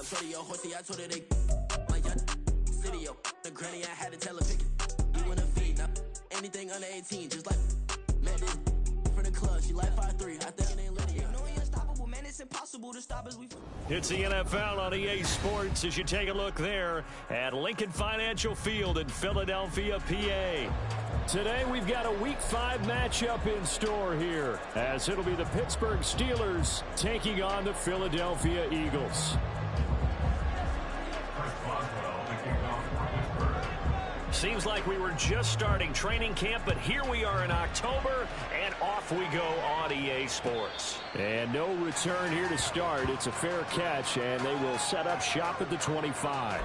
shorty, a horsey, I told her they my young city, yo. The granny, I had to tell her pick it. You in a feed, now anything under 18, just like met this from the club. She like 5'3", I think it ain't Lydia. No, he unstoppable, man, it's impossible to stop us. It's the NFL on EA Sports as you take a look there at Lincoln Financial Field in Philadelphia, PA. Today we've got a Week 5 matchup in store here, as it'll be the Pittsburgh Steelers taking on the Philadelphia Eagles. Seems like we were just starting training camp, but here we are in October, and off we go on EA Sports. And no return here to start. It's a fair catch, and they will set up shop at the 25.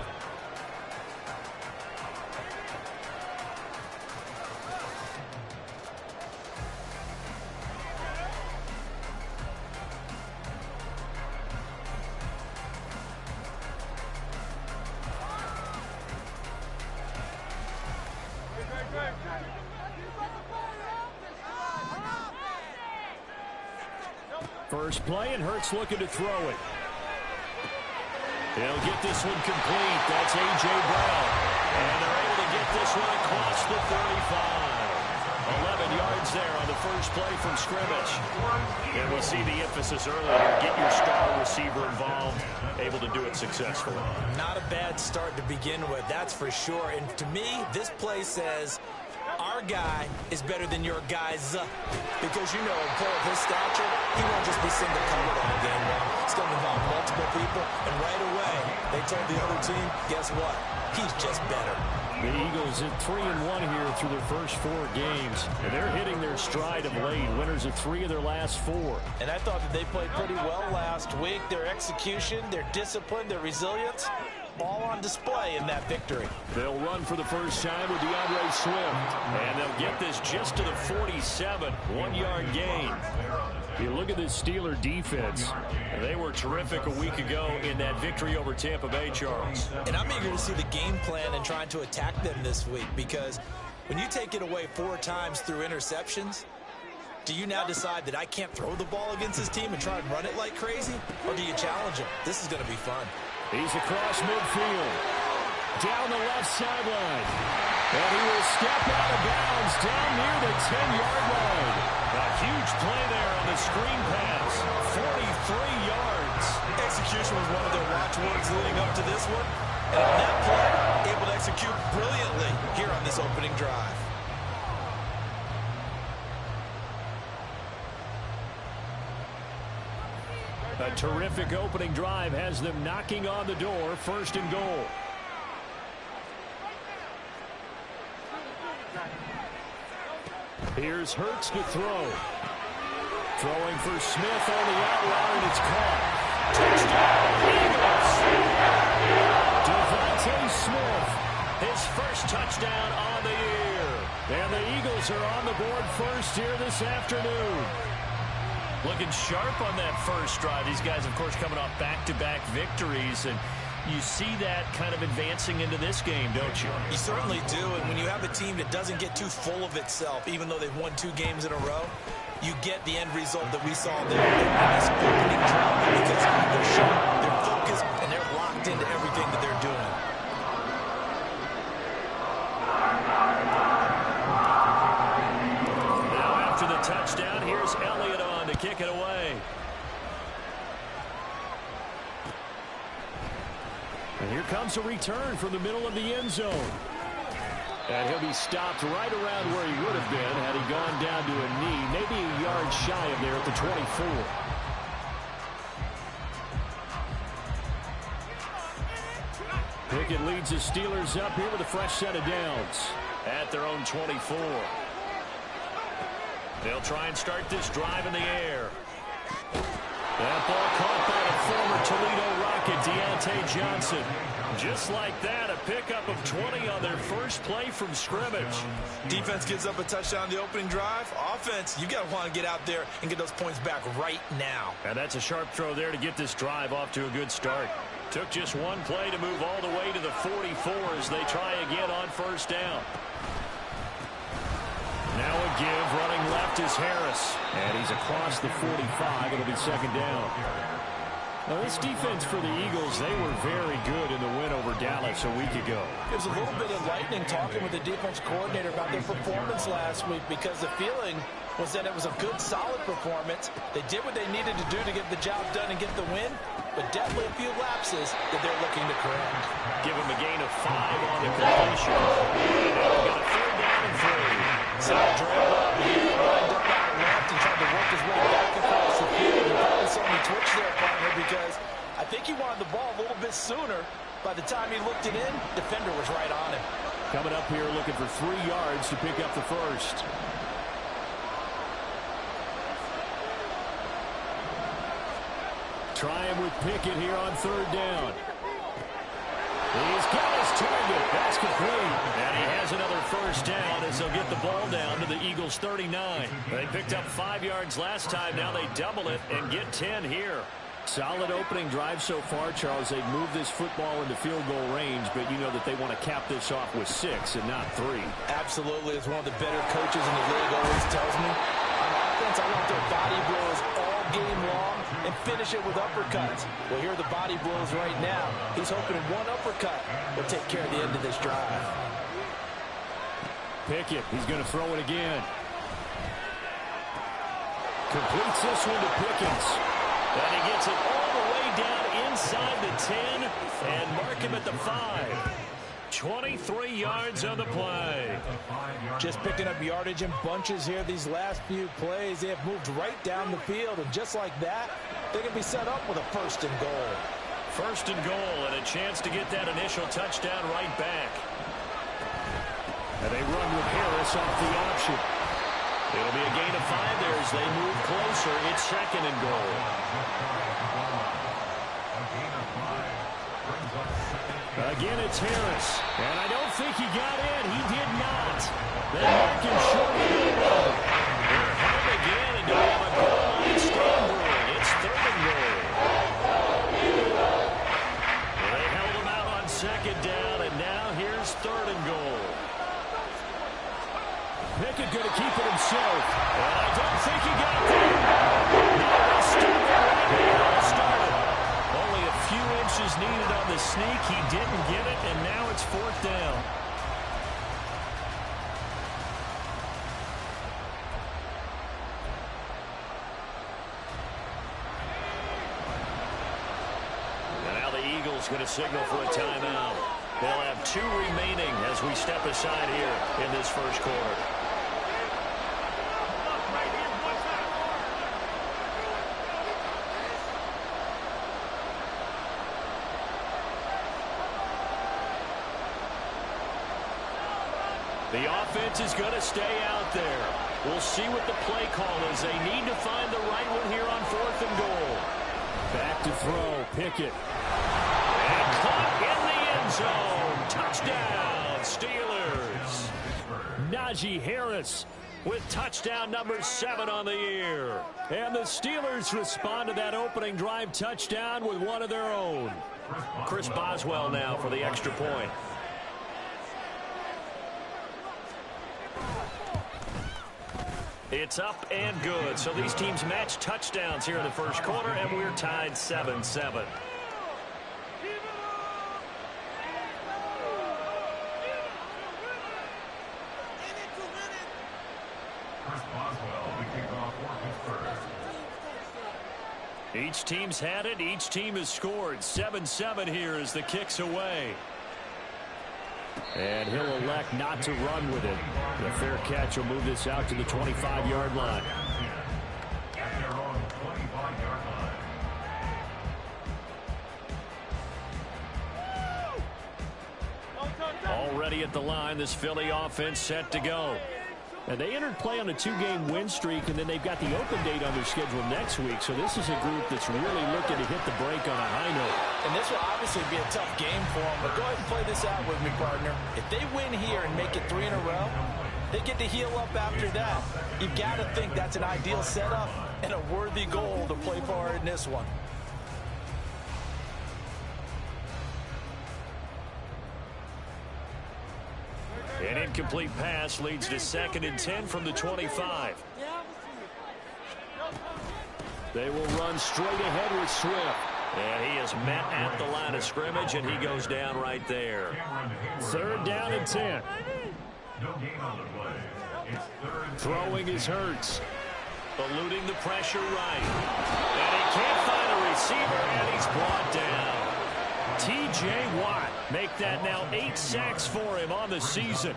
First play, and Hurts looking to throw it. They'll get this one complete. That's A.J. Brown. And they're able to get this one across the 35. 11 yards there on the first play from scrimmage. And we see the emphasis earlier. Get your star receiver involved. Able to do it successfully. Not a bad start to begin with, that's for sure. And to me, this play says our guy is better than your guy's. Because, you know, a player of his stature, he won't just be single-covered all game long. It's going to involve multiple people. And right away, they told the other team, guess what? He's just better. The Eagles at 3-1 here through their first 4 games. And they're hitting their stride of late. Winners of 3 of their last 4. And I thought that they played pretty well last week. Their execution, their discipline, their resilience, all on display in that victory. They'll run for the first time with DeAndre Swift. And they'll get this just to the 47. 1-yard gain. You look at this Steeler defense. They were terrific a week ago in that victory over Tampa Bay, Charles. And I'm eager to see the game plan and trying to attack them this week, because when you take it away 4 times through interceptions, do you now decide that I can't throw the ball against this team and try and run it like crazy? Or do you challenge him? This is going to be fun. He's across midfield. Down the left sideline. And he will step out of bounds down near the 10-yard line. A huge play there on the screen pass. 43 yards. Execution was one of their watchwords leading up to this one. And on that play, able to execute brilliantly here on this opening drive. A terrific opening drive has them knocking on the door. 1st and goal. Here's Hurts to throw. Throwing for Smith on the outright, and it's caught. Touchdown, Eagles! Devontae Smith, his first touchdown on the year. And the Eagles are on the board first here this afternoon. Looking sharp on that first drive. These guys, of course, coming off back-to-back victories, and you see that kind of advancing into this game, don't you? You certainly do, and when you have a team that doesn't get too full of itself, even though they've won 2 games in a row, you get the end result that we saw there. A nice opening drive because they're sharp, they're focused, and they're locked into everything that they're doing. Now after the touchdown, here's Elliott on to kick it away. And here comes a return from the middle of the end zone. And he'll be stopped right around where he would have been had he gone down to a knee, maybe a yard shy of there at the 24. Pickett leads the Steelers up here with a fresh set of downs at their own 24. They'll try and start this drive in the air. That ball caught by the former Toledo Rocket, Deontay Johnson. Just like that, a pickup of 20 on their first play from scrimmage. Defense gives up a touchdown the opening drive. Offense, you got to want to get out there and get those points back right now. And that's a sharp throw there to get this drive off to a good start. Took just one play to move all the way to the 44 as they try again on first down. Now a give, running left is Harris. And he's across the 45. It'll be 2nd down. Now, this defense for the Eagles, they were very good in the win over Dallas a week ago. It was a little bit enlightening talking with the defense coordinator about their performance last week because the feeling was that it was a good, solid performance. They did what they needed to do to get the job done and get the win, but definitely a few lapses that they're looking to correct. Give them a gain of 5 on the completion. And they've got a 3rd down and 3. Side dribble up here, lined up out left and tried to work his way back across the field. And probably saw me twitch there, partner, because I think he wanted the ball a little bit sooner. By the time he looked it in, defender was right on him. Coming up here looking for 3 yards to pick up the first. Trying with Pickett here on 3rd down. He's got his target. That's complete. And he has another first down as they'll get the ball down to the Eagles' 39. They picked up 5 yards last time. Now they double it and get 10 here. Solid opening drive so far, Charles. They've moved this football into field goal range, but you know that they want to cap this off with 6 and not 3. Absolutely. As one of the better coaches in the league always tells me, on offense, I want their body blows all game long and finish it with uppercuts. Well, here are the body blows right now. He's hoping one uppercut will take care of the end of this drive. Pickett, he's going to throw it again. Completes this one to Pickens. And he gets it all the way down inside the 10 and mark him at the 5. 23 yards on the play. Just picking up yardage in bunches here these last few plays. They have moved right down the field, and just like that, they can be set up with a 1st and goal. 1st and goal, and a chance to get that initial touchdown right back. And they run with Harris off the option. It'll be a gain of 5 there as they move closer. It's 2nd and goal. Again, it's Harris. And I don't think he got in. He did not. They mark him short of the goal. They're home again, and do we have a goal line stand brewing? It's 3rd and goal. They held him out on 2nd down, and now here's 3rd and goal. Pickett going to keep it himself. And I don't think he got there. No, they started right here. They started. Only a few inches needed on the sneak. He didn't get it, and now it's 4th down. And now the Eagles going to signal for a timeout. They'll have 2 remaining as we step aside here in this first quarter. The offense is going to stay out there. We'll see what the play call is. They need to find the right one here on 4th and goal. Back to throw. Pickett. And caught in the end zone. Touchdown, Steelers. Najee Harris with touchdown number 7 on the year. And the Steelers respond to that opening drive touchdown with one of their own. Chris Boswell now for the extra point. It's up and good. So these teams match touchdowns here in the first quarter, and we're tied 7-7. Each team's had it. Each team has scored. 7-7 here as the kick's away. And he'll elect not to run with it. The fair catch will move this out to the 25-yard line. Already at the line, this Philly offense set to go. And they entered play on a 2-game win streak, and then they've got the open date on their schedule next week. So this is a group that's really looking to hit the break on a high note. And this will obviously be a tough game for them, but go ahead and play this out with me, partner. If they win here and make it 3 in a row, they get to heal up after that. You've got to think that's an ideal setup and a worthy goal to play for in this one. An incomplete pass leads to 2nd and 10 from the 25. They will run straight ahead with Swift. And he is met at the line of scrimmage, and he goes down right there. 3rd down and 10. Throwing is Hurts. Eluding the pressure right. And he can't find a receiver, and he's brought down. T.J. Watt make that now 8 sacks for him on the season.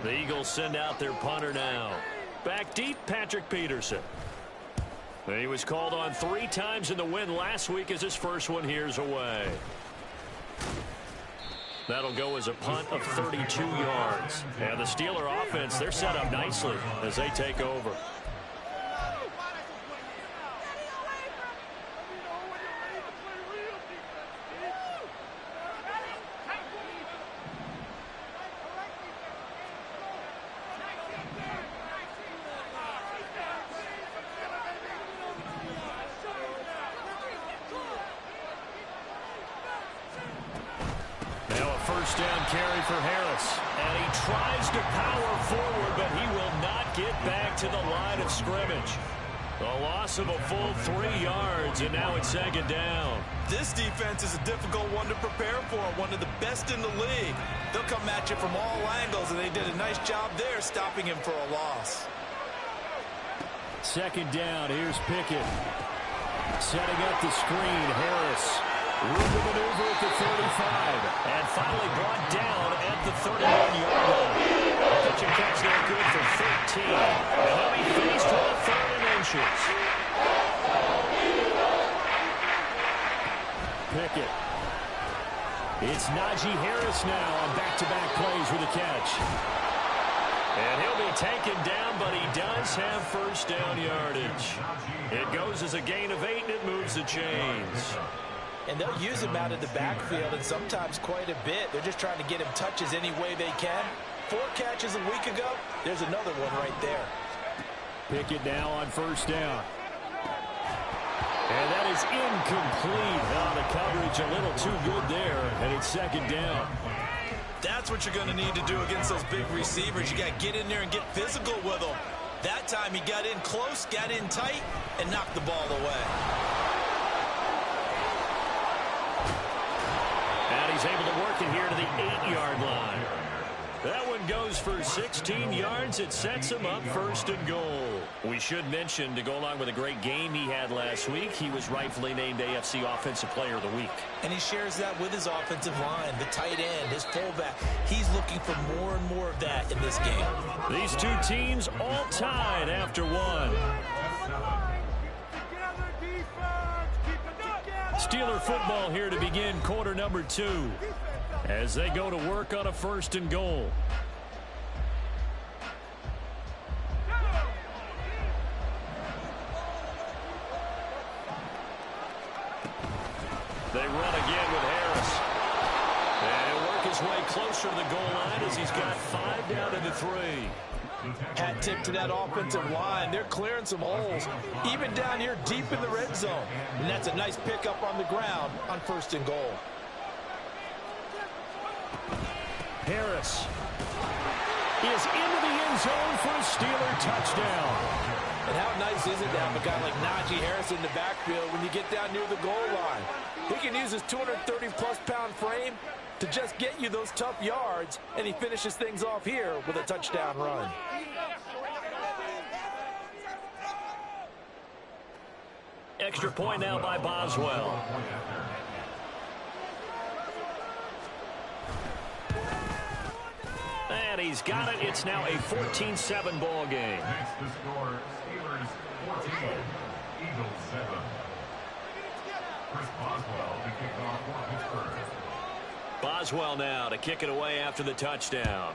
The Eagles send out their punter now. Back deep, Patrick Peterson. He was called on 3 times in the win last week as his first one here's away. That'll go as a punt of 32 yards. And the Steeler offense, they're set up nicely as they take over. First down carry for Harris. And he tries to power forward, but he will not get back to the line of scrimmage. A loss of a full 3 yards, and now it's 2nd down. This defense is a difficult one to prepare for, one of the best in the league. They'll come at you from all angles, and they did a nice job there stopping him for a loss. 2nd down, here's Pickett. Setting up the screen, Harris. Room to maneuver at the 35. And finally brought down at the 31-yard line. Catch and catch there good for 13. And he'll be faced with a 3rd and inches. Pickett. It's Najee Harris now on back-to-back plays with a catch. And he'll be taken down, but he does have first down yardage. It goes as a gain of 8, and it moves the chains. And they'll use him out of the backfield, and sometimes quite a bit. They're just trying to get him touches any way they can. 4 catches a week ago. There's another one right there. Pickett now on first down. And that is incomplete. The coverage a little too good there, and it's 2nd down. That's what you're going to need to do against those big receivers. You got to get in there and get physical with them. That time he got in close, got in tight, and knocked the ball away. And he's able to work it here to the 8-yard line. That one goes for 16 yards. It sets him up 1st and goal. We should mention, to go along with a great game he had last week, he was rightfully named AFC Offensive Player of the Week. And he shares that with his offensive line, the tight end, his fullback. He's looking for more and more of that in this game. These two teams all tied after one. Steeler football here to begin quarter number 2 as they go to work on a 1st and goal. They run again with Harris. And he'll work his way closer to the goal line as he's got 5 down to the 3. Hat tip to that offensive line. They're clearing some holes, even down here deep in the red zone. And that's a nice pickup on the ground on 1st and goal. Harris is into the end zone for a Steeler touchdown. And how nice is it to have a guy like Najee Harris in the backfield when you get down near the goal line? He can use his 230-plus pound frame to just get you those tough yards, and he finishes things off here with a touchdown run. Extra point now by Boswell. And he's got it. It's now a 14-7 ball game. Next to score, Steelers 14, Eagles 7. Chris Boswell to kick off for Pittsburgh. Boswell now to kick it away after the touchdown.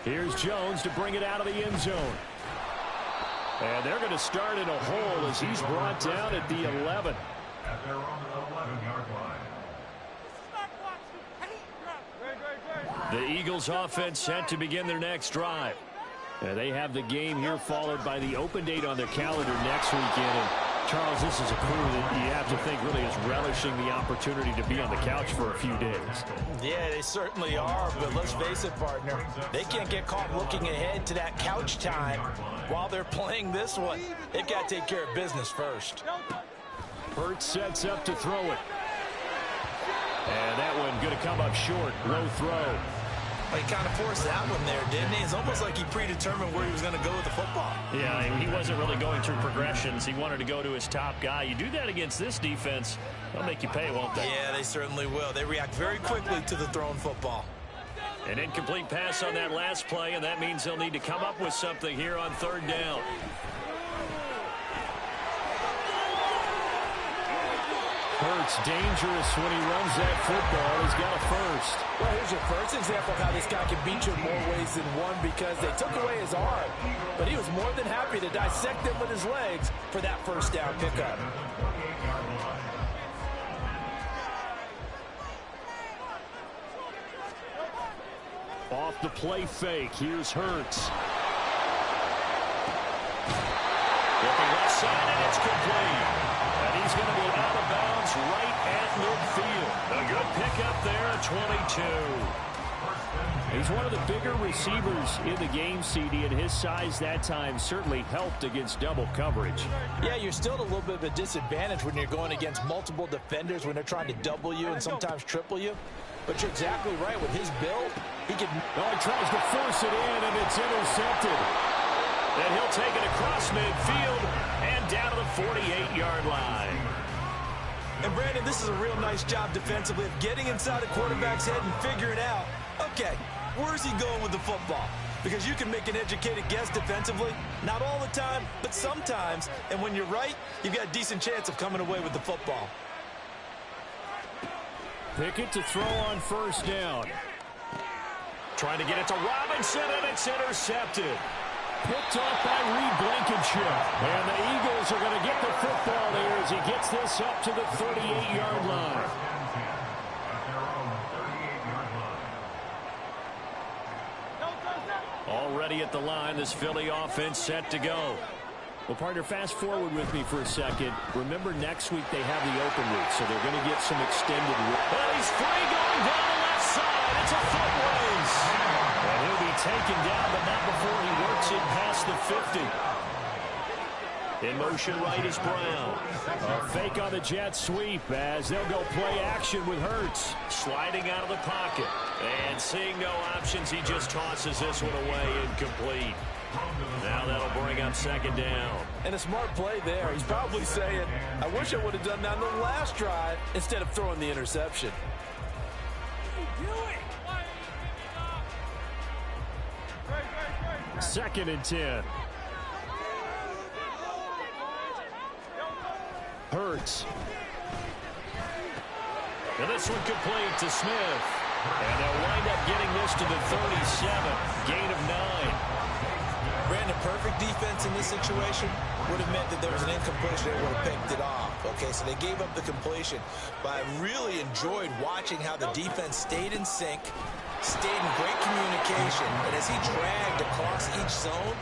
Here's Jones to bring it out of the end zone. And they're going to start in a hole as he's brought down at the 11. At their own 11-yard line. The Eagles offense set to begin their next drive. And they have the game here followed by the open date on their calendar next weekend. And Charles, this is a crew that you have to think really is relishing the opportunity to be on the couch for a few days. Yeah, they certainly are, but let's face it, partner. They can't get caught looking ahead to that couch time while they're playing this one. They've got to take care of business first. Hurts sets up to throw it. And that one going to come up short. Low throw. Well, he kind of forced that one there, didn't he? It's almost like he predetermined where he was going to go with the football. Yeah, he wasn't really going through progressions. He wanted to go to his top guy. You do that against this defense, they'll make you pay, won't they? Yeah, they certainly will. They react very quickly to the thrown football. An incomplete pass on that last play, and that means they'll need to come up with something here on third down. Hurts dangerous when he runs that football. He's got a first. Well, here's your first example of how this guy can beat you in more ways than one, because they took away his arm, but he was more than happy to dissect it with his legs for that first down pickup. Off the play fake. Here's Hurts. Looking left side, and it's complete. And he's going to be out of bounds right at midfield. A good pickup there at 22. He's one of the bigger receivers in the game, CD, and his size that time certainly helped against double coverage. Yeah, you're still at a little bit of a disadvantage when you're going against multiple defenders when they're trying to double you and sometimes triple you. But you're exactly right. With his build, he can... Oh, he tries to force it in, and it's intercepted. And he'll take it across midfield and down to the 48-yard line. And, Brandon, this is a real nice job defensively of getting inside the quarterback's head and figuring out, okay, where's he going with the football? Because you can make an educated guess defensively. Not all the time, but sometimes. And when you're right, you've got a decent chance of coming away with the football. Pickett to throw on first down. Trying to get it to Robinson, and it's intercepted. Picked off by Reed Blankenship. And the Eagles are going to get the football here as he gets this up to the 38-yard line. Already at the line, this Philly offense set to go. Well, partner, fast forward with me for a second. Remember, next week they have the open week, so they're going to get some extended week. Well, he's free going down the left side. It's a foot race. And he'll be taken down, but not before he works it past the 50. In motion right is Brown. A fake on the jet sweep as they'll go play action with Hurts. Sliding out of the pocket. And seeing no options, he just tosses this one away incomplete. Now that'll bring up second down. And a smart play there. He's probably saying, I wish I would have done that on the last drive instead of throwing the interception. Second and 10. Hurts. And this one complete to Smith. And they'll wind up getting this to the 37. Gain of 9. Brandon, perfect defense in this situation would have meant that there was an incompletion. They would have picked it off. Okay, so they gave up the completion. But I really enjoyed watching how the defense stayed in sync, stayed in great communication. And as he dragged across each zone,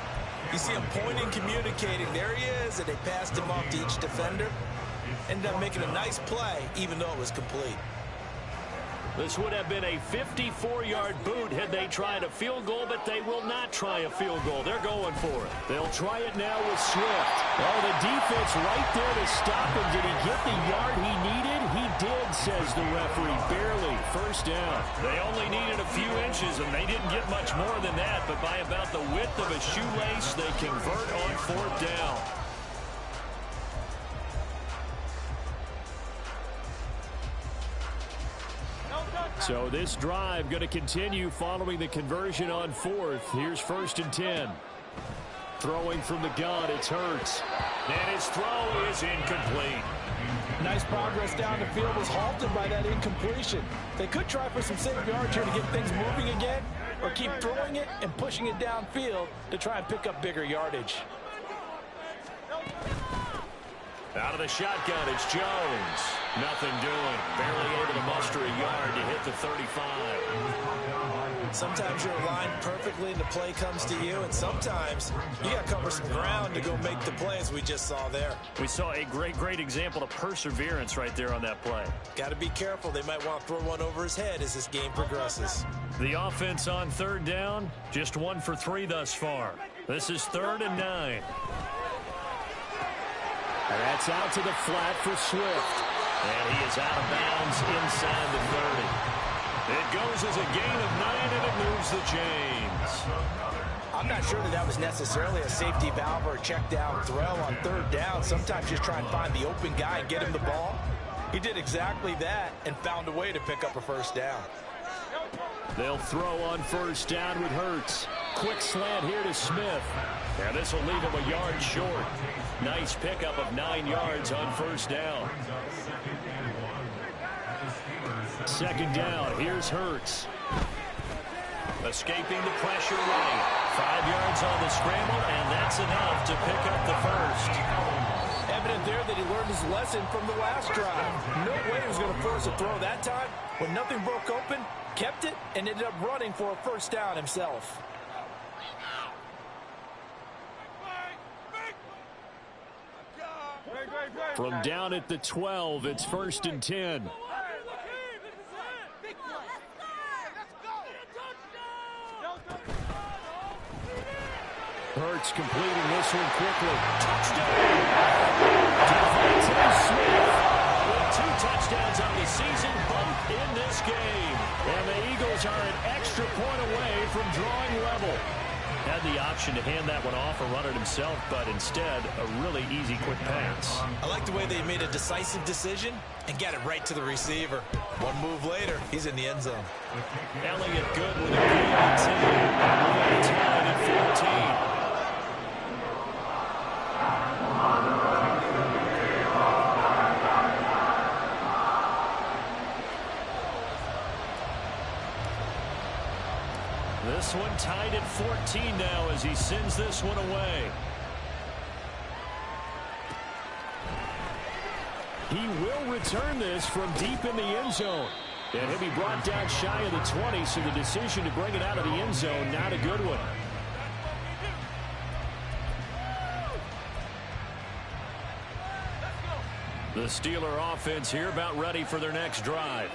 you see him pointing, communicating. There he is, and they passed him off to each defender. Ended up making a nice play, even though it was complete. This would have been a 54-yard boot had they tried a field goal, but they will not try a field goal. They're going for it. They'll try it now with Swift. Oh, the defense right there to stop him. Did he get the yard he needed? He did, says the referee. Barely. First down. They only needed a few inches, and they didn't get much more than that, but by about the width of a shoelace, they convert on fourth down. So this drive going to continue following the conversion on fourth. Here's first and 10. Throwing from the gun, it's Hurts. And his throw is incomplete. Nice progress down the field was halted by that incompletion. They could try for some safe yards here to get things moving again, or keep throwing it and pushing it downfield to try and pick up bigger yardage. Out of the shotgun, it's Jones. Nothing doing. Barely able to muster a yard to hit the 35. Sometimes you're aligned perfectly and the play comes to you, and sometimes you got to cover some ground to go make the play, as we just saw there. We saw a great example of perseverance right there on that play. Got to be careful. They might want to throw one over his head as this game progresses. The offense on third down, just 1 for 3 thus far. This is 3rd and 9. And that's out to the flat for Swift. And he is out of bounds inside the 30. It goes as a gain of 9, and it moves the chains. I'm not sure that was necessarily a safety valve or a check down throw on 3rd down. Sometimes just try and find the open guy and get him the ball. He did exactly that and found a way to pick up a 1st down. They'll throw on 1st down with Hurts. Quick slant here to Smith. And this will leave him a yard short. Nice pickup of 9 yards on 1st down. 2nd down, here's Hurts. Escaping the pressure right. 5 yards on the scramble, and that's enough to pick up the 1st. Evident there that he learned his lesson from the last drive. No way he was going to force a throw that time. When nothing broke open, kept it, and ended up running for a 1st down himself. From down at the 12, it's 1st and 10. Hurts completing this one quickly. Touchdown! DeVonta Smith with 2 touchdowns on the season, both in this game. And the Eagles are an extra point away from drawing level. Had the option to hand that one off or run it himself, but instead, a really easy, quick pass. I like the way they made a decisive decision and got it right to the receiver. One move later, he's in the end zone. Elliott good with a gain of 10. And tied at 14. This one tied at 14 now as he sends this one away. He will return this from deep in the end zone. And he'll be brought down shy of the 20, so the decision to bring it out of the end zone, not a good one. The Steeler offense here about ready for their next drive.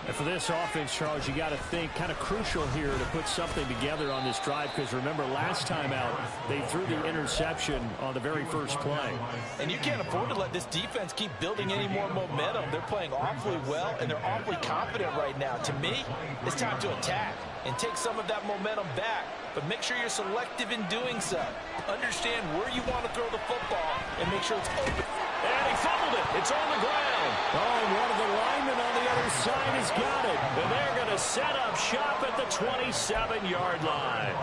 And for this offense, Charles, you got to think kind of crucial here to put something together on this drive, because remember last time out they threw the interception on the very first play. And you can't afford to let this defense keep building any more momentum. They're playing awfully well, and they're awfully confident right now. To me, it's time to attack and take some of that momentum back, but make sure you're selective in doing so. Understand where you want to throw the football and make sure it's open. And he fumbled it. It's on the ground. Oh, and one of the linemen on the other side has got it. And they're going to set up shop at the 27-yard line.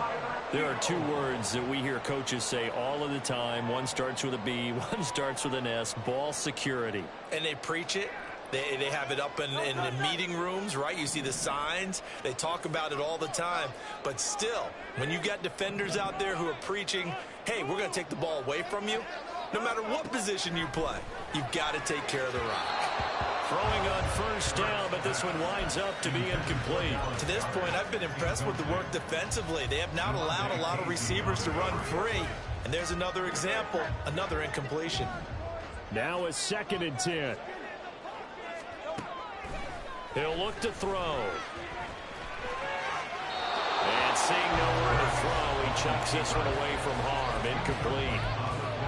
There are 2 words that we hear coaches say all of the time. One starts with a B, one starts with an S, ball security. And they preach it. They have it up in the meeting rooms, right? You see the signs. They talk about it all the time. But still, when you got defenders out there who are preaching, hey, we're going to take the ball away from you, no matter what position you play, you've got to take care of the rock. Throwing on 1st down, but this one winds up to be incomplete. To this point, I've been impressed with the work defensively. They have not allowed a lot of receivers to run free. And there's another example, another incompletion. Now a 2nd and 10. He'll look to throw. And seeing nowhere to throw, he chucks this one away from harm. Incomplete.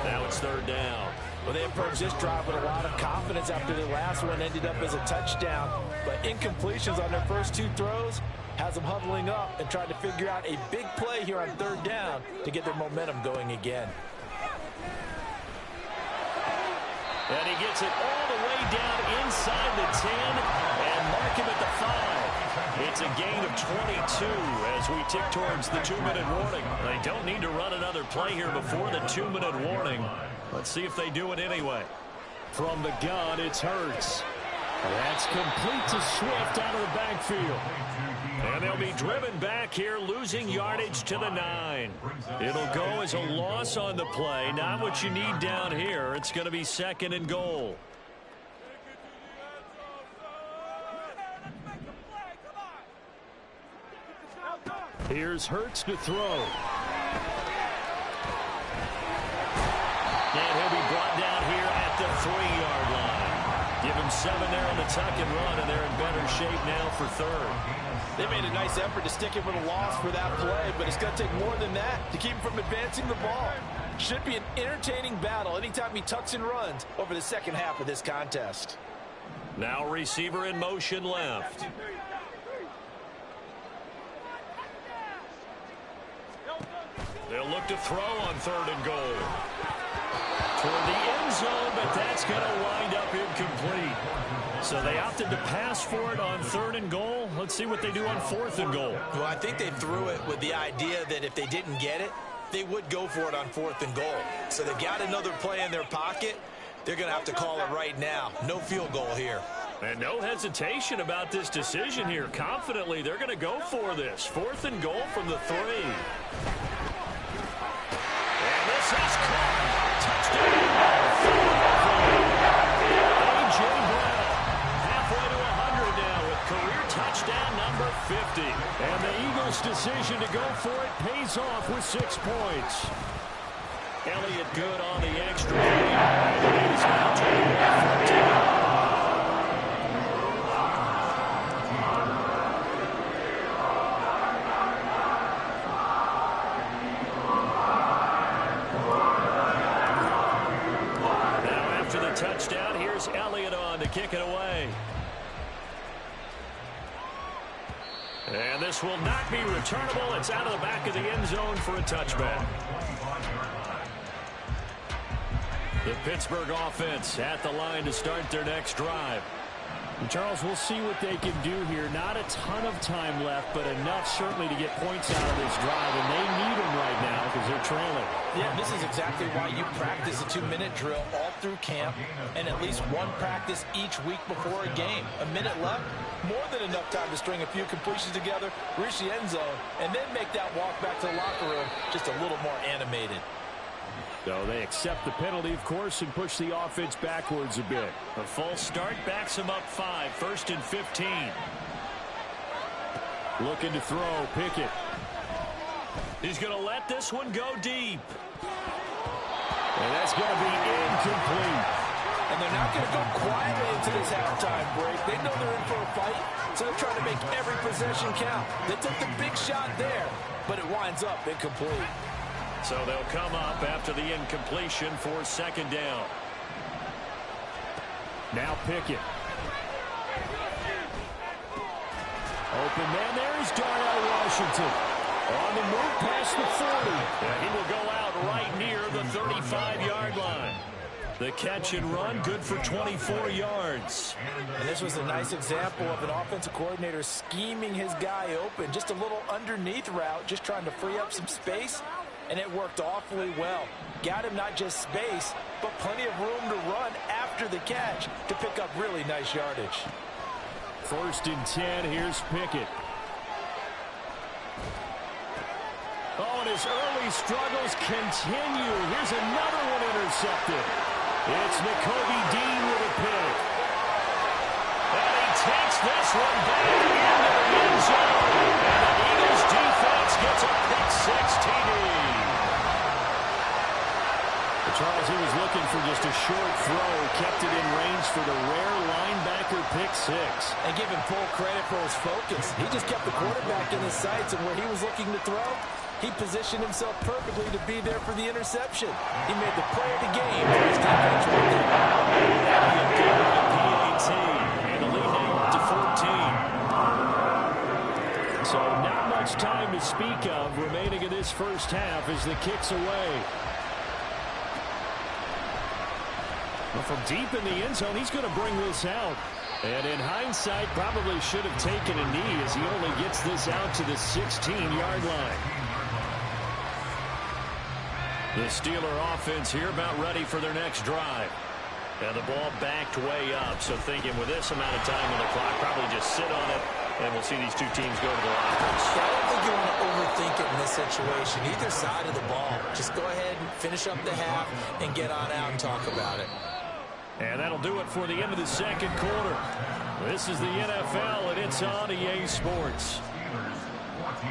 Now it's 3rd down. Well, they approached this drive with a lot of confidence after the last one ended up as a touchdown. But incompletions on their first 2 throws has them huddling up and trying to figure out a big play here on 3rd down to get their momentum going again. And he gets it all the way down inside the 10 and mark him at the 5. It's a gain of 22 as we tick towards the 2-minute warning. They don't need to run another play here before the 2-minute warning. Let's see if they do it anyway. From the gun, it's Hurts. That's complete to Swift out of the backfield. And they'll be driven back here, losing yardage to the 9. It'll go as a loss on the play. Not what you need down here. It's going to be 2nd and goal. Here's Hurts to throw. And he'll be brought down here at the 3-yard line. Give him 7 there on the tuck and run, and they're in better shape now for 3rd. They made a nice effort to stick him with a loss for that play, but it's going to take more than that to keep him from advancing the ball. Should be an entertaining battle anytime he tucks and runs over the second half of this contest. Now receiver in motion left. They'll look to throw on 3rd and goal. Toward the end zone, but that's going to wind up incomplete. So they opted to pass for it on 3rd and goal. Let's see what they do on 4th and goal. Well, I think they threw it with the idea that if they didn't get it, they would go for it on 4th and goal. So they've got another play in their pocket. They're going to have to call it right now. No field goal here. And no hesitation about this decision here. Confidently, they're going to go for this. 4th and goal from the 3. And this is caught. Touchdown. A.J. Brown. Halfway to 100 now with career touchdown number 50. And the Eagles' decision to go for it pays off with 6 points. Elliott good on the extra point. And he's now 21-14. Touchdown. Here's Elliott on to kick it away. And this will not be returnable. It's out of the back of the end zone for a touchback. The Pittsburgh offense at the line to start their next drive. And Charles, we'll see what they can do here. Not a ton of time left, but enough certainly to get points out of this drive. And they need them right now because they're trailing. Yeah, this is exactly why you practice a 2-minute drill all through camp and at least one practice each week before a game. A minute left, more than enough time to string a few completions together, reach the end zone, and then make that walk back to the locker room just a little more animated. So they accept the penalty, of course, and push the offense backwards a bit. A false start backs them up 5, 1st and 15. Looking to throw, Pickett. He's going to let this one go deep. And that's going to be incomplete. And they're not going to go quietly into this halftime break. They know they're in for a fight, so they're trying to make every possession count. They took the big shot there, but it winds up incomplete. So they'll come up after the incompletion for 2nd down. Now Pickett. Open man, there's Darnell Washington. On the move past the 40. And he will go out right near the 35-yard line. The catch and run, good for 24 yards. And this was a nice example of an offensive coordinator scheming his guy open. Just a little underneath route, just trying to free up some space. And it worked awfully well. Got him not just space, but plenty of room to run after the catch to pick up really nice yardage. 1st and 10, here's Pickett. Oh, and his early struggles continue. Here's another one intercepted. It's Nakobe Dean with a pick. And he takes this one back into the end zone. And the Eagles defense gets a pick-6 TD. Charles, he was looking for just a short throw, kept it in range for the rare linebacker pick-6. And give him full credit for his focus. He just kept the quarterback in his sights, and where he was looking to throw, he positioned himself perfectly to be there for the interception. He made the play of the game for his defense right there. PAT, and the lead now up to 14. So not much time to speak of remaining in this first half as the kick's away. Well, from deep in the end zone, he's going to bring this out. And in hindsight, probably should have taken a knee as he only gets this out to the 16-yard line. The Steeler offense here about ready for their next drive. And the ball backed way up. So thinking with this amount of time on the clock, probably just sit on it, and we'll see these two teams go to the lockers. Yeah, I don't think you want to overthink it in this situation. Either side of the ball. Just go ahead and finish up the half and get on out and talk about it. And that'll do it for the end of the second quarter. This is the NFL, and it's on EA Sports. Steelers 14.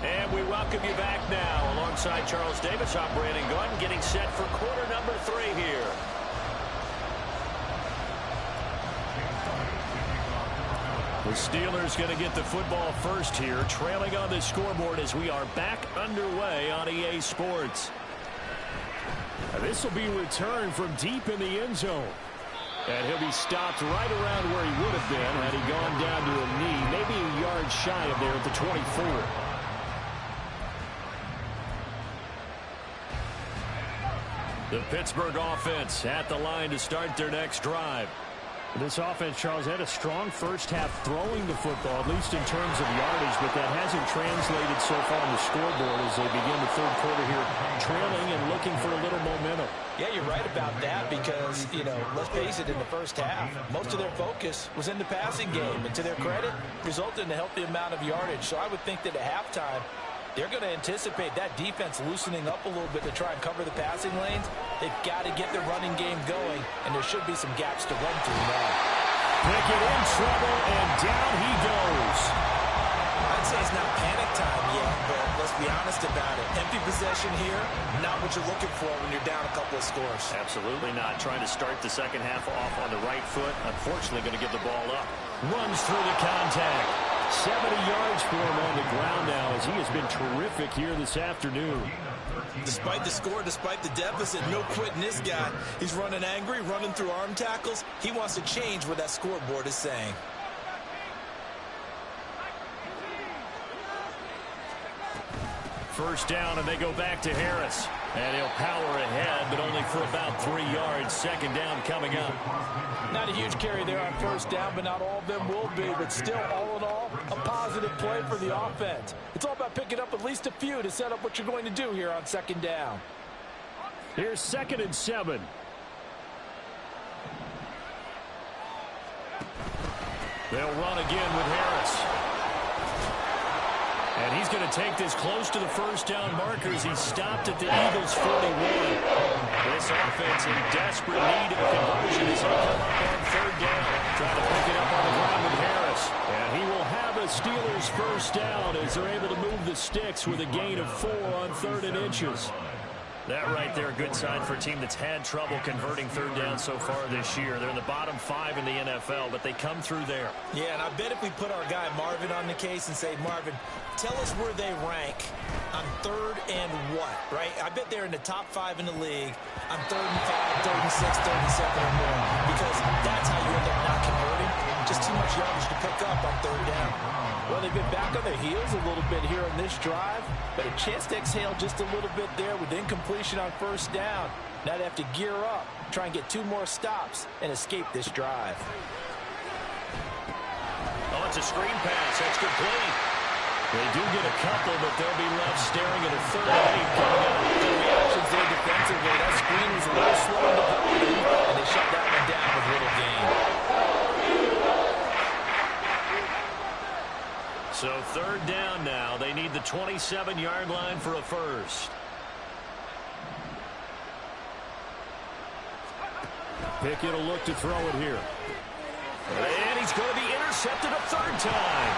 And we welcome you back now. Alongside Charles Davis, I'm Brandon Gunn, getting set for quarter number 3 here. The Steelers going to get the football first here, trailing on the scoreboard as we are back underway on EA Sports. This will be returned from deep in the end zone. And he'll be stopped right around where he would have been had he gone down to a knee, maybe a yard shy of there at the 24. The Pittsburgh offense at the line to start their next drive. This offense, Charles, had a strong first half throwing the football, at least in terms of yardage, but that hasn't translated so far on the scoreboard as they begin the third quarter here, trailing and looking for a little momentum. Yeah, you're right about that because, let's face it, in the first half, most of their focus was in the passing game. And to their credit, resulted in a healthy amount of yardage. So I would think that at halftime, they're going to anticipate that defense loosening up a little bit to try and cover the passing lanes. They've got to get the running game going, and there should be some gaps to run through now. Pickett in trouble, and down he goes. I'd say it's not panic time yet, but let's be honest about it. Empty possession here, not what you're looking for when you're down a couple of scores. Absolutely not. Trying to start the second half off on the right foot. Unfortunately, going to give the ball up. Runs through the contact. 70 yards for him on the ground now as he has been terrific here this afternoon. Despite the score, despite the deficit, no quitting this guy. He's running angry, running through arm tackles. He wants to change what that scoreboard is saying. First down, and they go back to Harris. And he'll power ahead, but only for about 3 yards. Second down coming up. Not a huge carry there on first down, but not all of them will be. But still, all in all, a positive play for the offense. It's all about picking up at least a few to set up what you're going to do here on second down. Here's 2nd and 7. They'll run again with Harris. And he's going to take this close to the first down marker as he's stopped at the Eagles' 41. This offense in desperate need of a conversion as they come up on third down. Trying to pick it up on the ground with Harris. And he will have a Steelers first down as they're able to move the sticks with a gain of 4 on 3rd and inches. That right there, a good sign for a team that's had trouble converting third down so far this year. They're in the bottom 5 in the NFL, but they come through there. Yeah, and I bet if we put our guy Marvin on the case and say, Marvin, tell us where they rank on 3rd and what, right? I bet they're in the top 5 in the league on 3rd and 5, 3rd and 6, 3rd and 7 or more, because that's how you end up not converting. Just too much yardage to pick up on third down. Well, they've been back on their heels a little bit here on this drive, but a chance to exhale just a little bit there with incompletion on first down. Now they have to gear up, try and get 2 more stops, and escape this drive. Oh, it's a screen pass. That's complete. They do get a couple, but they'll be left staring at a 3rd and 8 coming up. The reactions there defensively, that screen was a little slow in developing, and they shut that one down with little gain. So 3rd down now. They need the 27-yard line for a first. Pickett will look to throw it here. And he's going to be intercepted a 3rd time.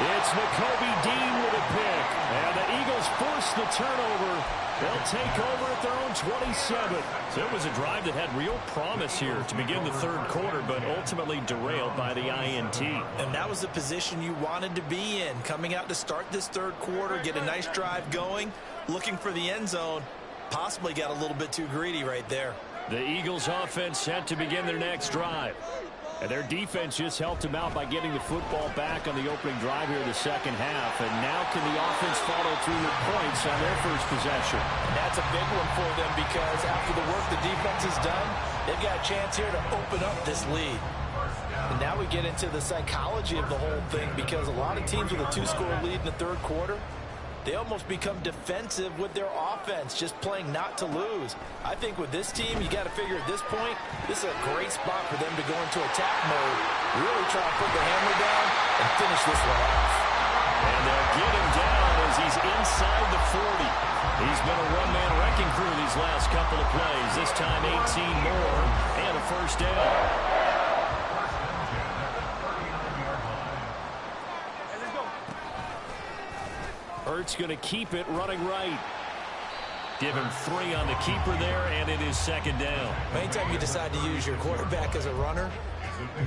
It's Nakobe Dean with a pick. And the Eagles force the turnover. They'll take over at their own 27. So it was a drive that had real promise here to begin the 3rd quarter, but ultimately derailed by the INT. And that was the position you wanted to be in, coming out to start this 3rd quarter, get a nice drive going, looking for the end zone. Possibly got a little bit too greedy right there. The Eagles offense set to begin their next drive. And their defense just helped them out by getting the football back on the opening drive here in the second half. And now can the offense follow through with points on their first possession? And that's a big one for them because after the work the defense has done, They've got a chance here to open up this lead. And now we get into the psychology of the whole thing, because a lot of teams with a 2-score lead in the third quarter, they almost become defensive with their offense, just playing not to lose. I think with this team, you got to figure at this point, this is a great spot for them to go into attack mode, really try to put the hammer down and finish this one off. And they'll get him down as he's inside the 40. He's been a one-man wrecking crew these last couple of plays. This time 18 more and a first down. Hurts going to keep it running right. Give him 3 on the keeper there, and it is second down. Anytime you decide to use your quarterback as a runner,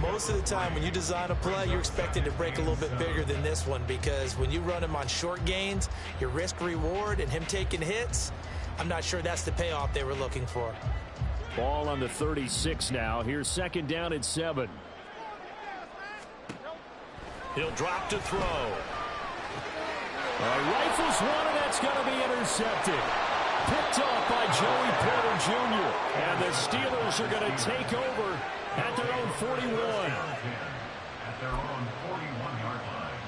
most of the time when you design a play, you're expected to break a little bit bigger than this one, because when you run him on short gains, your risk-reward and him taking hits, I'm not sure that's the payoff they were looking for. Ball on the 36 now. Here's second down and 7. He'll drop to throw. Rifles one, and that's going to be intercepted. Picked off by Joey Porter Jr. And the Steelers are going to take over at their own 41. At their own 41-yard line.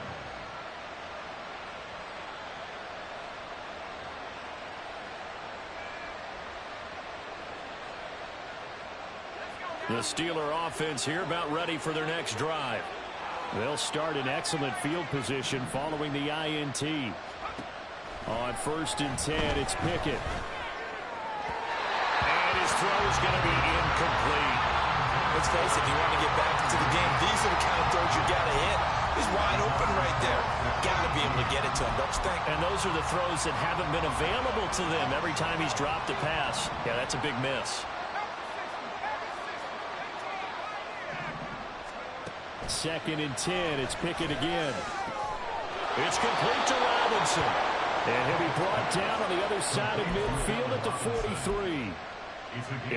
The Steeler offense here about ready for their next drive. They'll start in excellent field position following the INT. On 1st and 10, it's Pickett. And his throw is going to be incomplete. Let's face it, if you want to get back into the game, these are the kind of throws you got to hit. He's wide open right there. Got to be able to get it to him, don't you think? And those are the throws that haven't been available to them every time he's dropped a pass. Yeah, that's a big miss. 2nd and 10, it's Pickett again. It's complete to Robinson. And he'll be brought down on the other side of midfield at the 43.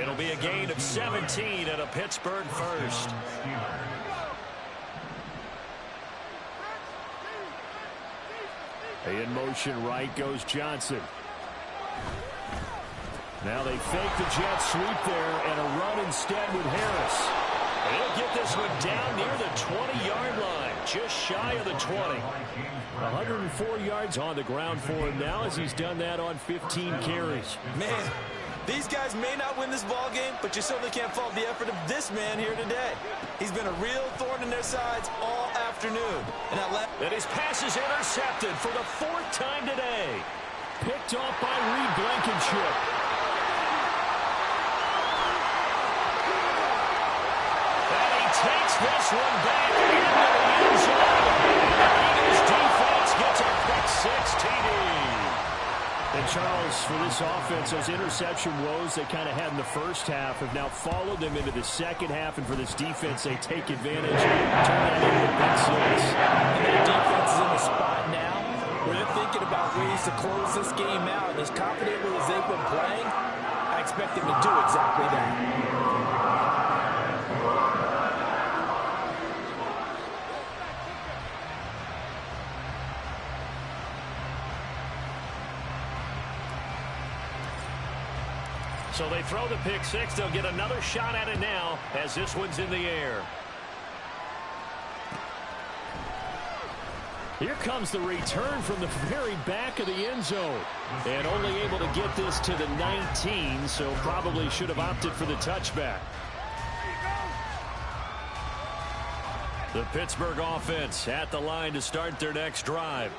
It'll be a gain of 17 and a Pittsburgh first. In motion right goes Johnson. Now they fake the jet sweep there, and a run instead with Harris. He'll get this one down near the 20-yard line, just shy of the 20. 104 yards on the ground for him now, as he's done that on 15 carries. Man, these guys may not win this ball game, but you certainly can't fault the effort of this man here today. He's been a real thorn in their sides all afternoon. And his pass is intercepted for the 4th time today. Picked off by Reed Blankenship. Takes this one back into the end zone. Eagles defense gets a quick 6 TD. And Charles, for this offense, those interception woes they kind of had in the first half have now followed them into the second half. And for this defense, they take advantage, turn that into a big 6. And their defense is in the spot now where they're thinking about ways to close this game out. And as confidently as they've been playing, I expect them to do exactly that. So they throw the pick 6. They'll get another shot at it now as this one's in the air. Here comes the return from the very back of the end zone. And only able to get this to the 19, so probably should have opted for the touchback. The Pittsburgh offense at the line to start their next drive.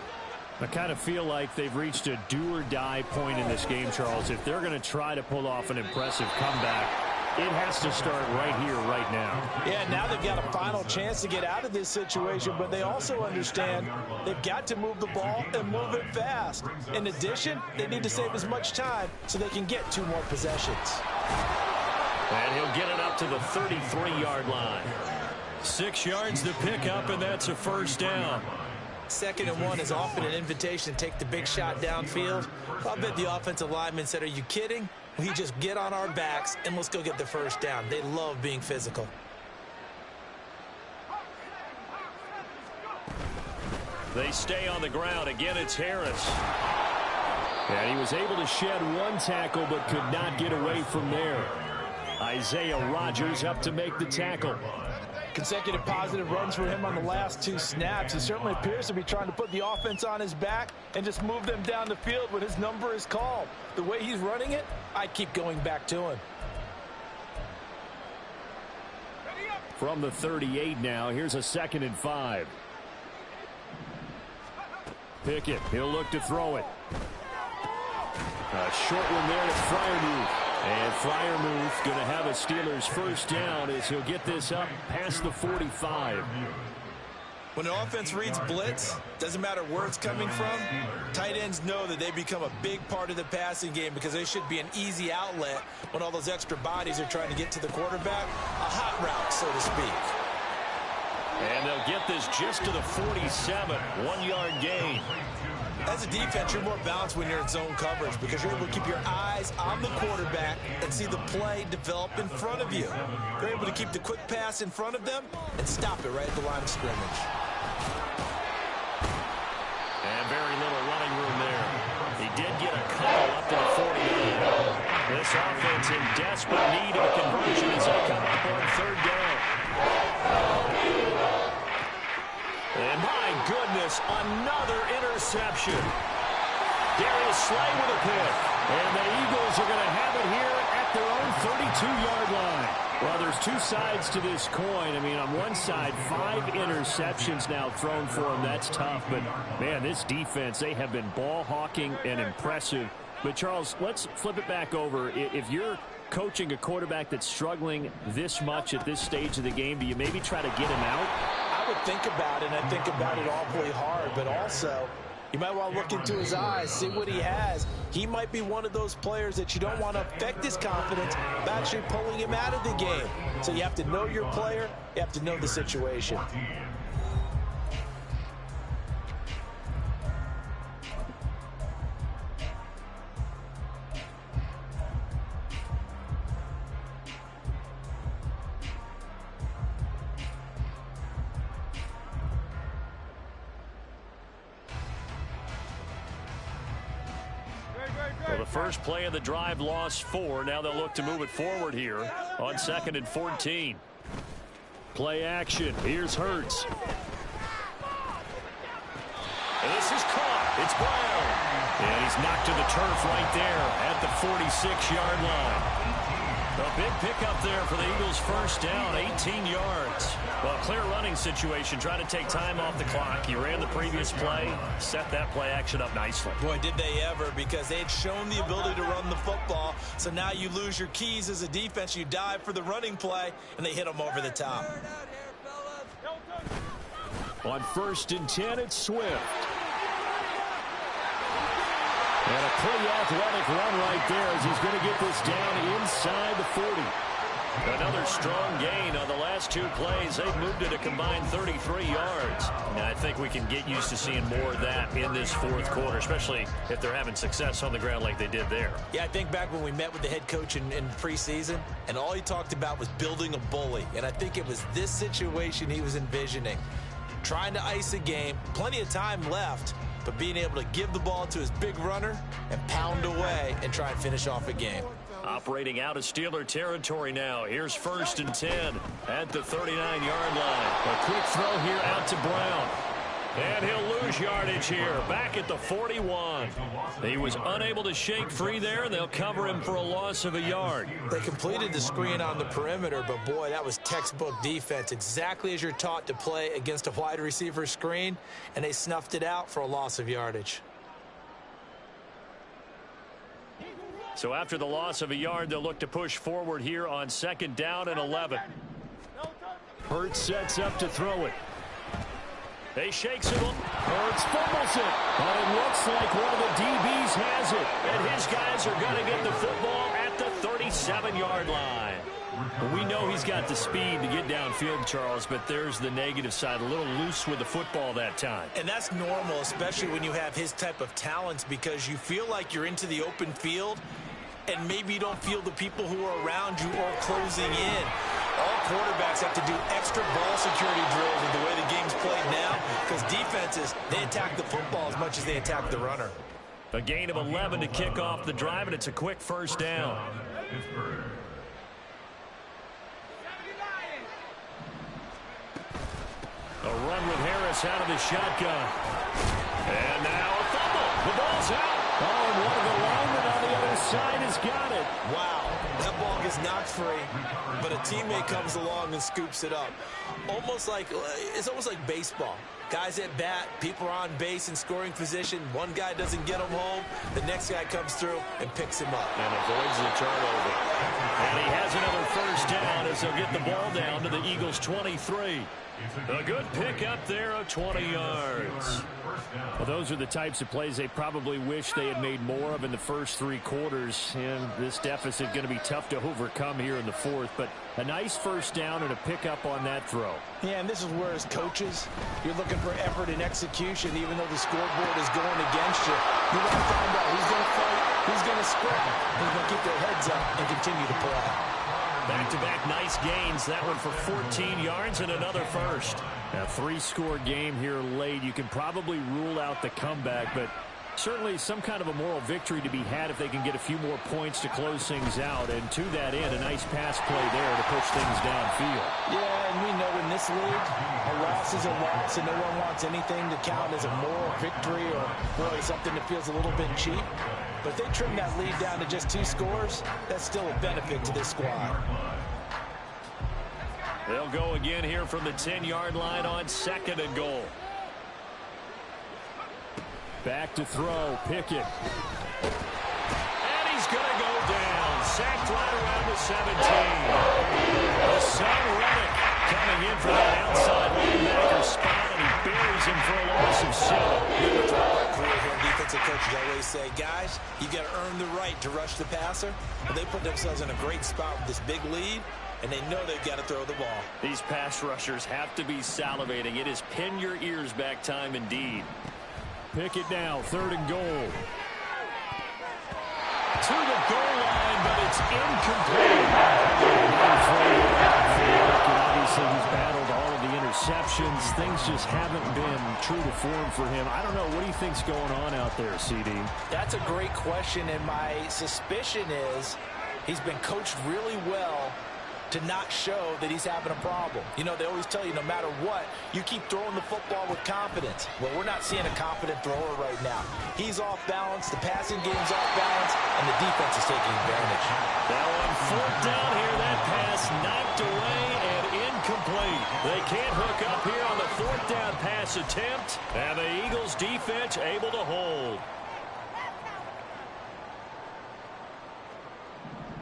I kind of feel like they've reached a do-or-die point in this game, Charles. If they're going to try to pull off an impressive comeback, it has to start right here, right now. Yeah, now they've got a final chance to get out of this situation, but they also understand they've got to move the ball and move it fast. In addition, they need to save as much time so they can get 2 more possessions. And he'll get it up to the 33-yard line. 6 yards to pick up, and that's a first down. 2nd and 1 is often an invitation to take the big shot downfield. I bet the offensive lineman said, "Are you kidding? We just get on our backs and let's go get the first down." They love being physical. They stay on the ground. Again, it's Harris. And he was able to shed 1 tackle but could not get away from there. Isaiah Rodgers up to make the tackle. Consecutive positive runs for him on the last 2 snaps. He certainly appears to be trying to put the offense on his back and just move them down the field when his number is called. The way he's running it, I keep going back to him. From the 38 now, here's a 2nd and 5. Pickett, he'll look to throw it. A short one there to Freiermuth. And Freiermuth going to have a Steelers first down as he'll get this up past the 45. When an offense reads blitz, doesn't matter where it's coming from, tight ends know that they become a big part of the passing game because they should be an easy outlet when all those extra bodies are trying to get to the quarterback. A hot route, so to speak. And they'll get this just to the 47, 1-yard gain. As a defense, you're more balanced when you're in zone coverage because you're able to keep your eyes on the quarterback and see the play develop in front of you. You're able to keep the quick pass in front of them and stop it right at the line of scrimmage. And very little running room there. He did get a couple up to the 49. This offense in desperate need of a conversion as they come up on 3rd down. And my goodness, another interception. Darius Slay with a pick. And the Eagles are going to have it here at their own 32-yard line. Well, there's 2 sides to this coin. I mean, on one side, 5 interceptions now thrown for them. That's tough. But, man, this defense, they have been ball hawking and impressive. But, Charles, let's flip it back over. If you're coaching a quarterback that's struggling this much at this stage of the game, do you maybe try to get him out? I would think about it, and I think about it awfully hard, but also you might want to look into his eyes, see what he has. He might be one of those players that you don't want to affect his confidence by actually pulling him out of the game. So you have to know your player, you have to know the situation. Well, the first play of the drive lost 4. Now they'll look to move it forward here on 2nd and 14. Play action. Here's Hurts. And this is caught. It's Brown. And he's knocked to the turf right there at the 46-yard line. A big pickup there for the Eagles' first down, 18 yards. Well, clear running situation. Try to take time off the clock. You ran the previous play, set that play action up nicely. Boy, did they ever, because they had shown the ability to run the football. So now you lose your keys as a defense. You dive for the running play, and they hit them over the top. On 1st and 10, it's Swift. And a pretty athletic run right there as he's going to get this down inside the 40. Another strong gain on the last 2 plays. They've moved it a combined 33 yards. And I think we can get used to seeing more of that in this 4th quarter, especially if they're having success on the ground like they did there. Yeah, I think back when we met with the head coach in preseason, and all he talked about was building a bully. And I think it was this situation he was envisioning. Trying to ice a game, plenty of time left, but being able to give the ball to his big runner and pound away and try and finish off a game. Operating out of Steeler territory now. Here's 1st and 10 at the 39-yard line. A quick throw here out to Brown. And he'll lose yardage here, back at the 41. He was unable to shake free there, and they'll cover him for a loss of a yard. They completed the screen on the perimeter, but boy, that was textbook defense, exactly as you're taught to play against a wide receiver screen, and they snuffed it out for a loss of yardage. So after the loss of a yard, they'll look to push forward here on 2nd down and 11. Hurts sets up to throw it. He shakes it. Hurts fumbles it. But it looks like one of the DBs has it. And his guys are going to get the football at the 37-yard line. We know he's got the speed to get downfield, Charles, but there's the negative side. A little loose with the football that time. And that's normal, especially when you have his type of talents, because you feel like you're into the open field, and maybe you don't feel the people who are around you or closing in. All quarterbacks have to do extra ball security drills with the way the game's played now, because defenses, they attack the football as much as they attack the runner. A gain of 11 to kick off the drive, and it's a quick first down. They'll run with Harris out of the shotgun. And now a fumble. The ball's out. Oh, and one of the linemen on the other side has got it. Wow, that ball gets knocked free, but a teammate comes along and scoops it up. It's almost like baseball. Guys at bat, people are on base in scoring position. One guy doesn't get him home. The next guy comes through and picks him up. And avoids the turnover. And he has another first down as they'll get the ball down to the Eagles' 23. A good pick up there of 20 yards. Well, those are the types of plays they probably wish they had made more of in the first 3 quarters. And this deficit going to be tough to overcome here in the fourth. But a nice first down and a pickup on that throw. Yeah, and this is where as coaches, you're looking for effort and execution, even though the scoreboard is going against you. You want to find out who's going to fight, who's going to sprint, who's going to keep their heads up and continue to play. Back-to-back nice gains. That one for 14 yards and another first. A 3-score game here late. You can probably rule out the comeback, but certainly some kind of a moral victory to be had if they can get a few more points to close things out. And to that end, a nice pass play there to push things downfield. Yeah, and we know in this league, a loss is a loss, and no one wants anything to count as a moral victory or really something that feels a little bit cheap. But if they trim that lead down to just 2 scores, that's still a benefit to this squad. They'll go again here from the 10-yard line on 2nd and goal. Back to throw, Pickett. And he's going to go down. Sacked right around the 17. Hassan Reddick coming in for that outside linebacker spot, and he buries him for a loss of 7. Defensive coaches always say, guys, you got to earn the right to rush the passer. But they put themselves in a great spot with this big lead, and they know they've got to throw the ball. These pass rushers have to be salivating. It is pin your ears back time indeed. Pickett now, 3rd and goal. To the goal line, but it's incomplete. Obviously, he's battled all of the interceptions. Things just haven't been true to form for him. I don't know. What do you think's going on out there, CD? That's a great question, and my suspicion is he's been coached really well to not show that he's having a problem. You know, they always tell you no matter what, you keep throwing the football with confidence. Well, we're not seeing a confident thrower right now. He's off balance, the passing game's off balance, and the defense is taking advantage. Now on 4th down here, that pass knocked away and incomplete. They can't hook up here on the 4th down pass attempt, and the Eagles defense able to hold.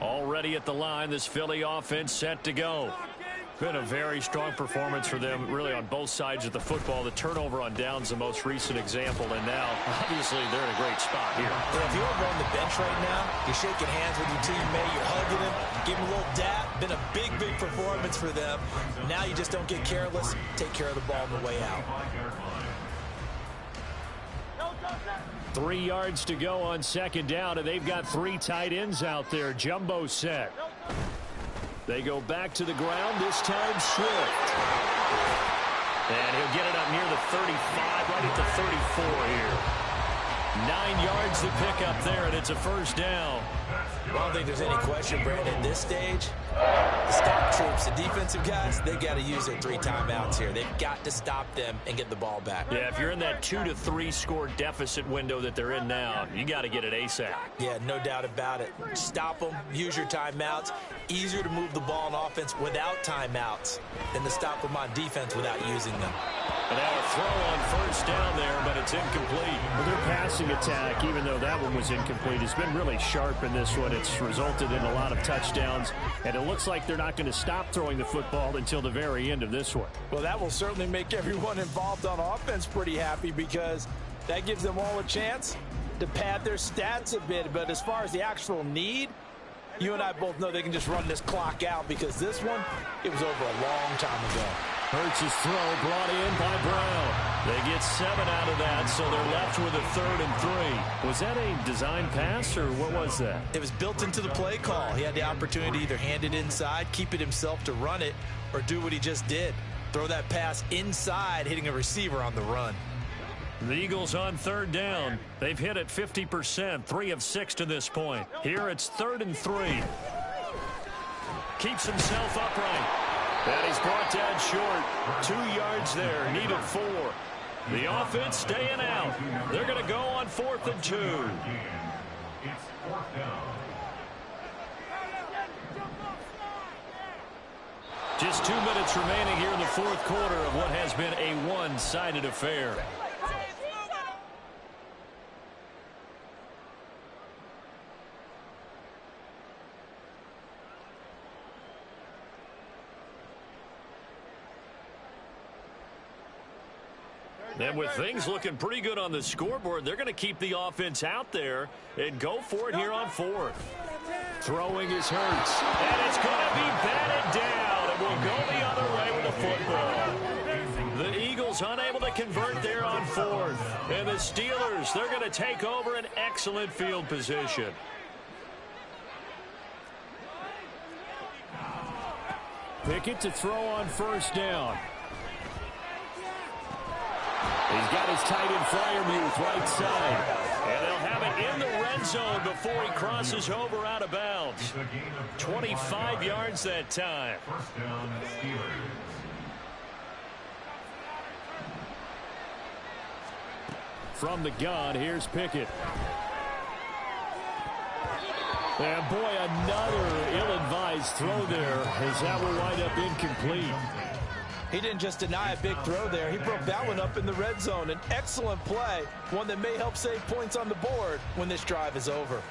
Already at the line, this Philly offense set to go. Been a very strong performance for them, really, on both sides of the football. The turnover on downs, the most recent example, and now, obviously, they're in a great spot here. Yeah, if you're over on the bench right now, you're shaking hands with your teammate, you're hugging him, giving him a little dap. Been a big, big performance for them. Now you just don't get careless. Take care of the ball on the way out. 3 yards to go on 2nd down, and they've got 3 tight ends out there. Jumbo set. They go back to the ground, this time Swift. And he'll get it up near the 35, right at the 34 here. 9 yards to pick up there, and it's a first down. I don't think there's any question, Brandon, at this stage, the stop troops, the defensive guys, they got to use their 3 timeouts here. They've got to stop them and get the ball back. Yeah, if you're in that 2 to 3 score deficit window that they're in now, you got to get it ASAP. Yeah, no doubt about it. Stop them, use your timeouts. Easier to move the ball on offense without timeouts than to stop them on defense without using them. And now a throw on first down there, but it's incomplete. Well, their passing attack, even though that one was incomplete, has been really sharp in this one. It's resulted in a lot of touchdowns, and it looks like they're not going to stop throwing the football until the very end of this one. Well, that will certainly make everyone involved on offense pretty happy because that gives them all a chance to pad their stats a bit. But as far as the actual need, you and I both know they can just run this clock out because this one, it was over a long time ago. Hurts' throw brought in by Brown. They get 7 out of that, so they're left with a 3rd and 3. Was that a design pass, or what was that? It was built into the play call. He had the opportunity to either hand it inside, keep it himself to run it, or do what he just did. Throw that pass inside, hitting a receiver on the run. The Eagles on 3rd down. They've hit it 50%, 3 of 6 to this point. Here it's 3rd and 3. Keeps himself upright. And he's brought down short. 2 yards there. Needed 4. The offense staying out. They're going to go on 4th and 2. It's 4th down. Just 2 minutes remaining here in the 4th quarter of what has been a one-sided affair. And with things looking pretty good on the scoreboard, they're going to keep the offense out there and go for it here on 4th. Throwing is Hurts. And it's going to be batted down. And will go the other way with the football. The Eagles unable to convert there on 4th. And the Steelers, they're going to take over an excellent field position. Pickett to throw on 1st down. He's got his tight end Freiermuth right side. And they'll have it in the red zone before he crosses over out of bounds. 25 yards that time. 1st down, Steelers. From the gun, here's Pickett. And boy, another ill-advised throw there as that will wind up incomplete. He didn't just deny a big throw there. He broke that one up in the red zone. An excellent play, one that may help save points on the board when this drive is over.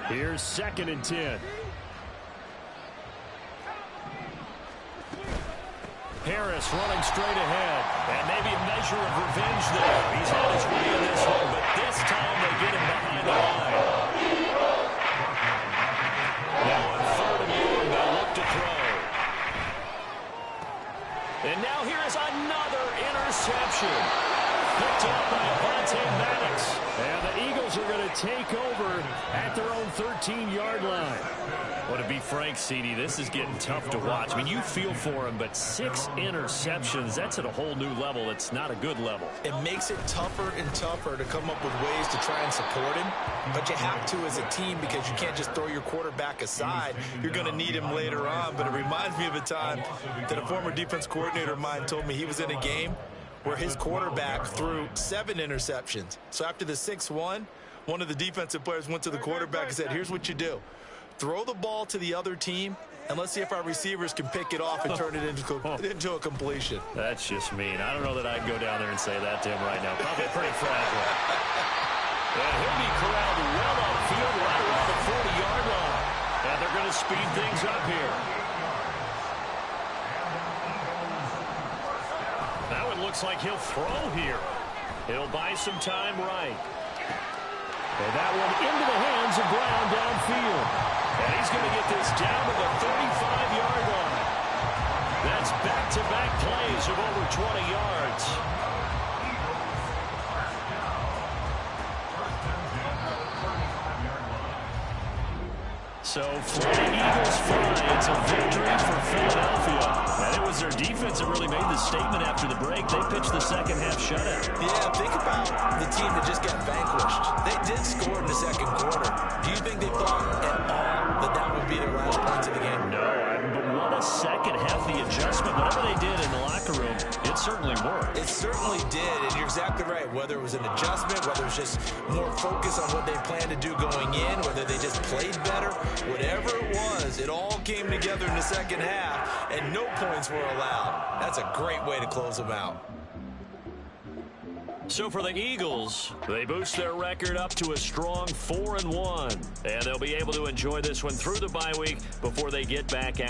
Here's 2nd and 10. Harris running straight ahead. And maybe a measure of revenge there. He's had his way in this one, but this time they get him behind the line. Now on 3rd and 1, they'll look to throw. And now here is another interception. Picked up by Avonte Maddox. And the Eagles are going to take over at their own 13-yard line. Well, to be frank, CD, this is getting tough to watch. I mean, you feel for him, but 6 interceptions, that's at a whole new level. It's not a good level. It makes it tougher and tougher to come up with ways to try and support him. But you have to as a team because you can't just throw your quarterback aside. You're going to need him later on. But it reminds me of a time that a former defense coordinator of mine told me he was in a game where his quarterback threw 7 interceptions. So after the 6th one of the defensive players went to the quarterback and said, here's what you do. Throw the ball to the other team, and let's see if our receivers can pick it off and turn it into a completion. That's just mean. I don't know that I'd go down there and say that to him right now. Probably pretty fragile. And he'll be corralled well upfield right around the 40-yard line. And they're going to speed things up here. Now it looks like he'll throw here. He'll buy some time right. And that one into the hands of Brown downfield. And he's going to get this down to the 35-yard line. That's back-to-back plays of over 20 yards. So for the Eagles fly, it's a victory for Philadelphia. And it was their defense that really made the statement after the break. They pitched the second-half shutout. Yeah, think about the team that just got vanquished. They did score in the 2nd quarter. Do you think they thought at all that that would be their last points of the game? No, but what a second half. The adjustment, whatever they did in the locker room, it certainly worked. It certainly did, and you're exactly right. Whether it was an adjustment, whether it was just more focus on what they planned to do going in, whether they just played better, whatever it was, it all came together in the 2nd half, and no points were allowed. That's a great way to close them out. So for the Eagles, they boost their record up to a strong 4-1. And they'll be able to enjoy this one through the bye week before they get back at it.